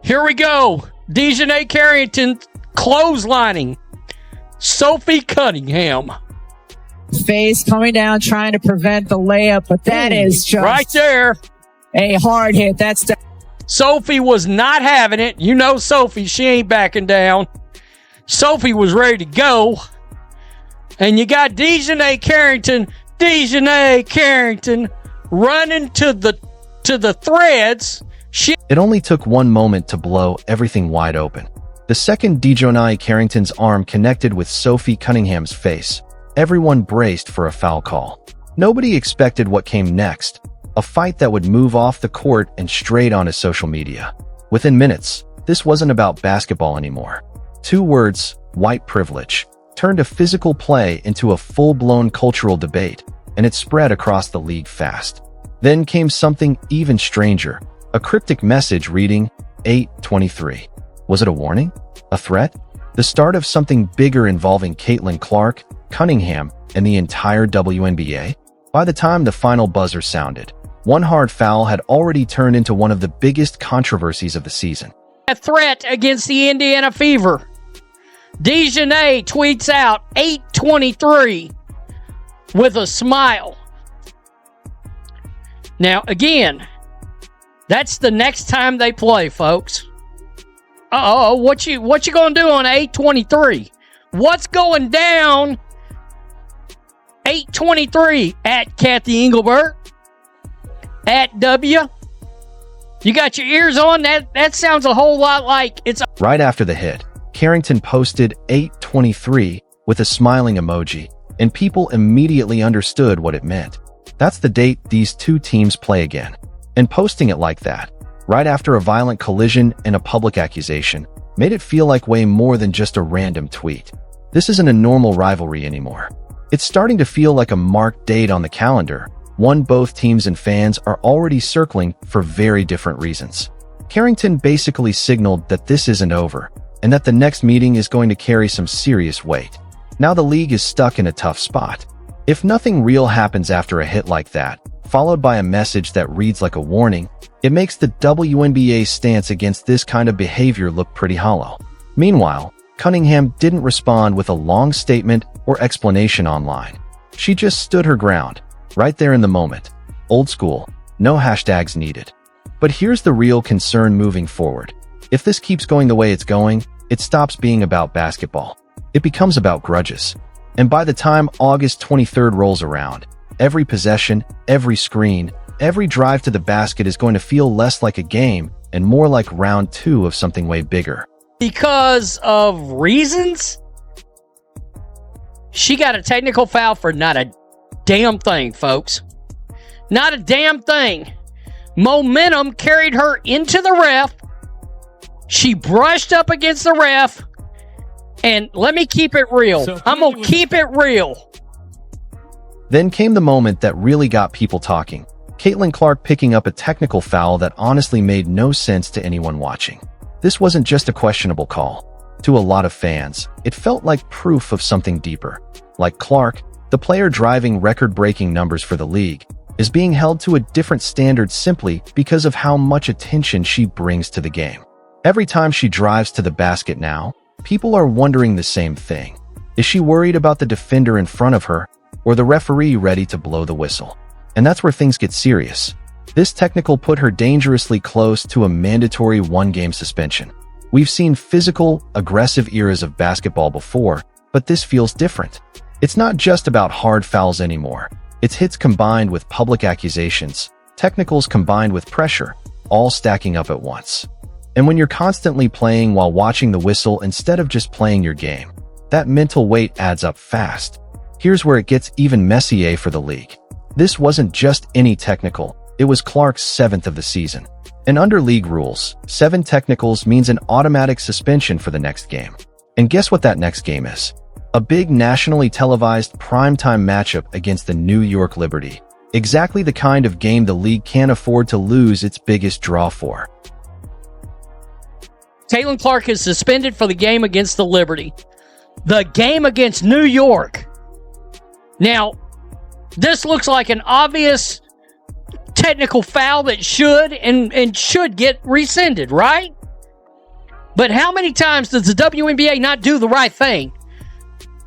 Here we go. DiJonai Carrington clotheslining Sophie Cunningham. Face coming down, trying to prevent the layup, but that is just right there. A hard hit. That's Sophie was not having it. You know Sophie, she ain't backing down. Sophie was ready to go. And you got DiJonai Carrington running to the threads. It only took one moment to blow everything wide open. The second DiJonai Carrington's arm connected with Sophie Cunningham's face, everyone braced for a foul call. Nobody expected what came next, a fight that would move off the court and straight onto social media. Within minutes, this wasn't about basketball anymore. 2 words, white privilege, turned a physical play into a full-blown cultural debate, and it spread across the league fast. Then came something even stranger, a cryptic message reading, 8:23. Was it a warning? A threat? The start of something bigger involving Caitlyn Clark, Cunningham, and the entire WNBA? By the time the final buzzer sounded, one hard foul had already turned into one of the biggest controversies of the season. A threat against the Indiana Fever. DiJonai tweets out 8:23 with a smile. Now, again, that's the next time they play, folks. Uh-oh, what you gonna do on 8:23? What's going down 8:23 at Kathy Engelbert? At W? You got your ears on? That sounds a whole lot like it's... Right after the hit, Carrington posted 8:23 with a smiling emoji, and people immediately understood what it meant. That's the date these two teams play again. And posting it like that, right after a violent collision and a public accusation, made it feel like way more than just a random tweet. This isn't a normal rivalry anymore. It's starting to feel like a marked date on the calendar, one both teams and fans are already circling for very different reasons. Carrington basically signaled that this isn't over, and that the next meeting is going to carry some serious weight. Now the league is stuck in a tough spot. If nothing real happens after a hit like that, followed by a message that reads like a warning, it makes the WNBA's stance against this kind of behavior look pretty hollow. Meanwhile, Cunningham didn't respond with a long statement or explanation online. She just stood her ground, right there in the moment. Old school, no hashtags needed. But here's the real concern moving forward. If this keeps going the way it's going, it stops being about basketball. It becomes about grudges. And by the time August 23rd rolls around, every possession, every screen, every drive to the basket is going to feel less like a game and more like round 2 of something way bigger. Because of reasons? She got a technical foul for not a damn thing, folks. Not a damn thing. Momentum carried her into the ref. She brushed up against the ref. And let me keep it real. I'm going to keep it real. Then came the moment that really got people talking. Caitlyn Clark picking up a technical foul that honestly made no sense to anyone watching. This wasn't just a questionable call. To a lot of fans, it felt like proof of something deeper. Like Clark, the player driving record-breaking numbers for the league, is being held to a different standard simply because of how much attention she brings to the game. Every time she drives to the basket now, people are wondering the same thing. Is she worried about the defender in front of her, or the referee ready to blow the whistle? And that's where things get serious. This technical put her dangerously close to a mandatory 1-game suspension. We've seen physical, aggressive eras of basketball before, but this feels different. It's not just about hard fouls anymore. It's hits combined with public accusations, technicals combined with pressure, all stacking up at once. And when you're constantly playing while watching the whistle instead of just playing your game, that mental weight adds up fast. Here's where it gets even messier for the league. This wasn't just any technical, it was Clark's 7th of the season. And under league rules, 7 technicals means an automatic suspension for the next game. And guess what that next game is? A big nationally televised primetime matchup against the New York Liberty. Exactly the kind of game the league can't afford to lose its biggest draw for. Caitlyn Clark is suspended for the game against the Liberty. The game against New York. Now, this looks like an obvious technical foul that should get rescinded, right? But how many times does the WNBA not do the right thing?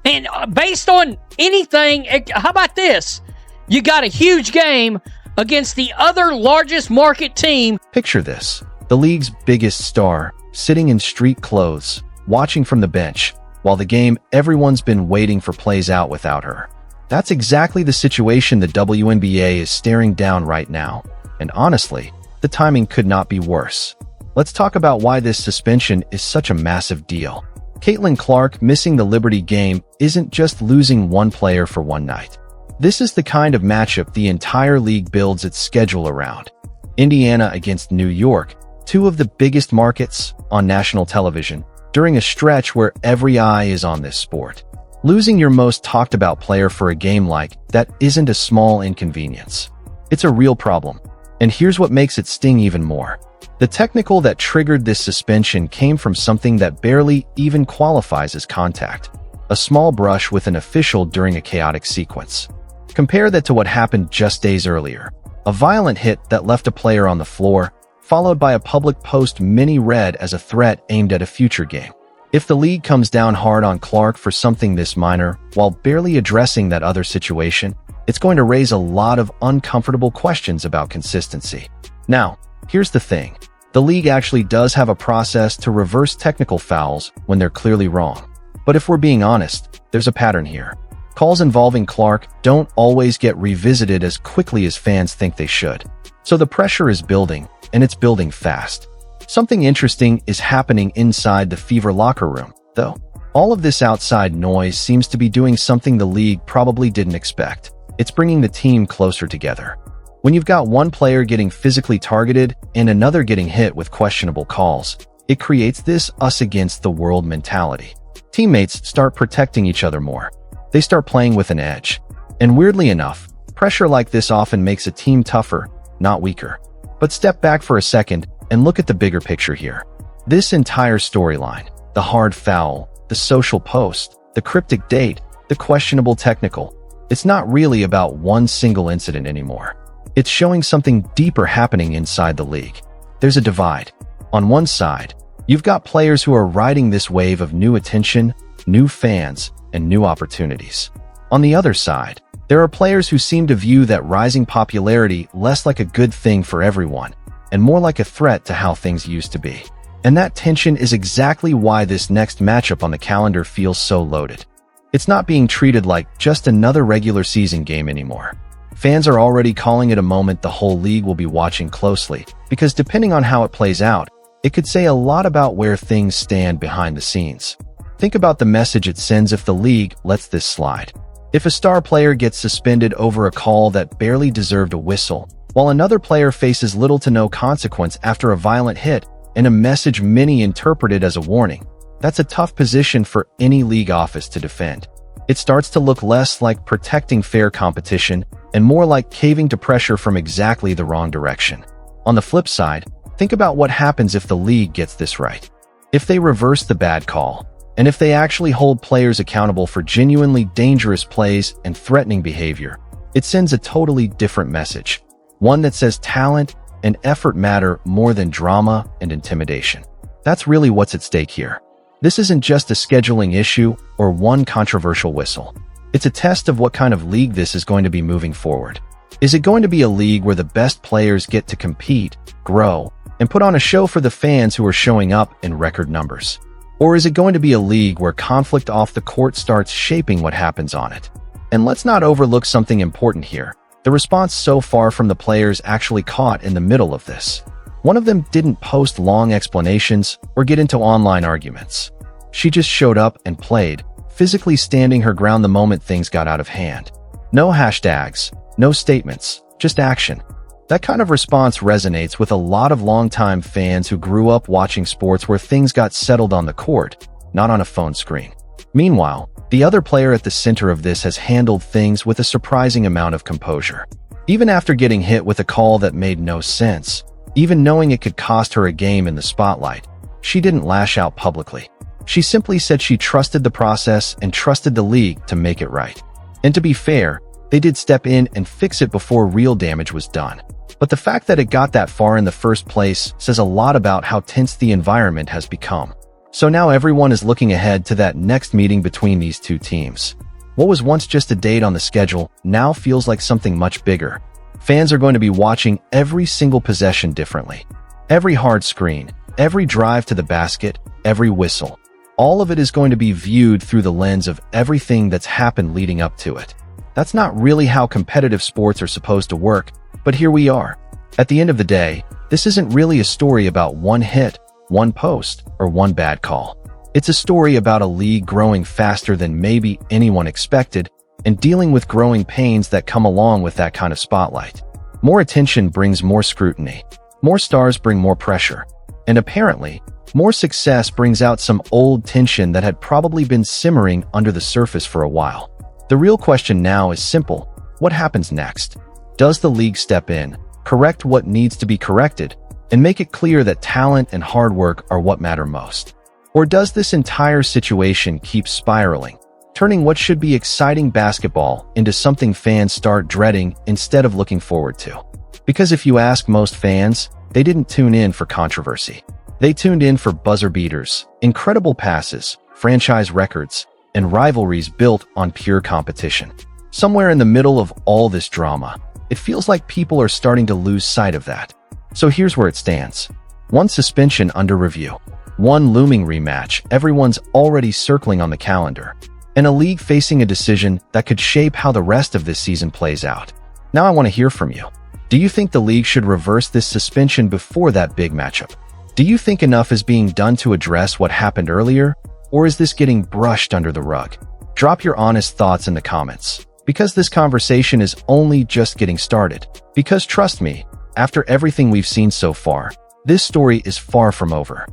And based on anything, how about this? You got a huge game against the other largest market team. Picture this. The league's biggest star, sitting in street clothes, watching from the bench, while the game everyone's been waiting for plays out without her. That's exactly the situation the WNBA is staring down right now. And honestly, the timing could not be worse. Let's talk about why this suspension is such a massive deal. Caitlyn Clark missing the Liberty game isn't just losing one player for one night. This is the kind of matchup the entire league builds its schedule around. Indiana against New York, two of the biggest markets on national television, during a stretch where every eye is on this sport. Losing your most talked about player for a game like that isn't a small inconvenience. It's a real problem. And here's what makes it sting even more. The technical that triggered this suspension came from something that barely even qualifies as contact. A small brush with an official during a chaotic sequence. Compare that to what happened just days earlier. A violent hit that left a player on the floor, followed by a public post many read as a threat aimed at a future game. If the league comes down hard on Clark for something this minor, while barely addressing that other situation, it's going to raise a lot of uncomfortable questions about consistency. Now, here's the thing. The league actually does have a process to reverse technical fouls when they're clearly wrong. But if we're being honest, there's a pattern here. Calls involving Clark don't always get revisited as quickly as fans think they should. So the pressure is building, and it's building fast. Something interesting is happening inside the Fever locker room, though. All of this outside noise seems to be doing something the league probably didn't expect. It's bringing the team closer together. When you've got one player getting physically targeted and another getting hit with questionable calls, it creates this us against the world mentality. Teammates start protecting each other more. They start playing with an edge. And weirdly enough, pressure like this often makes a team tougher, not weaker. But step back for a second and look at the bigger picture here. This entire storyline, the hard foul, the social post, the cryptic date, the questionable technical, it's not really about one single incident anymore. It's showing something deeper happening inside the league. There's a divide. On one side, you've got players who are riding this wave of new attention, new fans, and new opportunities. On the other side, there are players who seem to view that rising popularity less like a good thing for everyone, and more like a threat to how things used to be. And that tension is exactly why this next matchup on the calendar feels so loaded. It's not being treated like just another regular season game anymore. Fans are already calling it a moment the whole league will be watching closely, because depending on how it plays out, it could say a lot about where things stand behind the scenes. Think about the message it sends if the league lets this slide. If a star player gets suspended over a call that barely deserved a whistle, while another player faces little to no consequence after a violent hit and a message many interpreted as a warning, that's a tough position for any league office to defend. It starts to look less like protecting fair competition and more like caving to pressure from exactly the wrong direction. On the flip side, think about what happens if the league gets this right. If they reverse the bad call, and if they actually hold players accountable for genuinely dangerous plays and threatening behavior, it sends a totally different message. One that says talent and effort matter more than drama and intimidation. That's really what's at stake here. This isn't just a scheduling issue or one controversial whistle. It's a test of what kind of league this is going to be moving forward. Is it going to be a league where the best players get to compete, grow, and put on a show for the fans who are showing up in record numbers? Or is it going to be a league where conflict off the court starts shaping what happens on it? And let's not overlook something important here. The response so far from the players actually caught in the middle of this. One of them didn't post long explanations or get into online arguments. She just showed up and played, physically standing her ground the moment things got out of hand. No hashtags, no statements, just action. That kind of response resonates with a lot of longtime fans who grew up watching sports where things got settled on the court, not on a phone screen. Meanwhile, the other player at the center of this has handled things with a surprising amount of composure. Even after getting hit with a call that made no sense, even knowing it could cost her a game in the spotlight, she didn't lash out publicly. She simply said she trusted the process and trusted the league to make it right. And to be fair, they did step in and fix it before real damage was done. But the fact that it got that far in the first place says a lot about how tense the environment has become. So now everyone is looking ahead to that next meeting between these two teams. What was once just a date on the schedule now feels like something much bigger. Fans are going to be watching every single possession differently. Every hard screen, every drive to the basket, every whistle. All of it is going to be viewed through the lens of everything that's happened leading up to it. That's not really how competitive sports are supposed to work, but here we are. At the end of the day, this isn't really a story about one hit, one post, or one bad call. It's a story about a league growing faster than maybe anyone expected and dealing with growing pains that come along with that kind of spotlight. More attention brings more scrutiny. More stars bring more pressure. And apparently, more success brings out some old tension that had probably been simmering under the surface for a while. The real question now is simple. What happens next? Does the league step in, correct what needs to be corrected, and make it clear that talent and hard work are what matter most? Or does this entire situation keep spiraling, turning what should be exciting basketball into something fans start dreading instead of looking forward to? Because if you ask most fans, they didn't tune in for controversy. They tuned in for buzzer beaters, incredible passes, franchise records, and rivalries built on pure competition. Somewhere in the middle of all this drama, it feels like people are starting to lose sight of that. So here's where it stands. One suspension under review. One looming rematch everyone's already circling on the calendar. And a league facing a decision that could shape how the rest of this season plays out. Now I want to hear from you. Do you think the league should reverse this suspension before that big matchup? Do you think enough is being done to address what happened earlier? Or is this getting brushed under the rug? Drop your honest thoughts in the comments. Because this conversation is only just getting started. Because trust me, after everything we've seen so far, this story is far from over.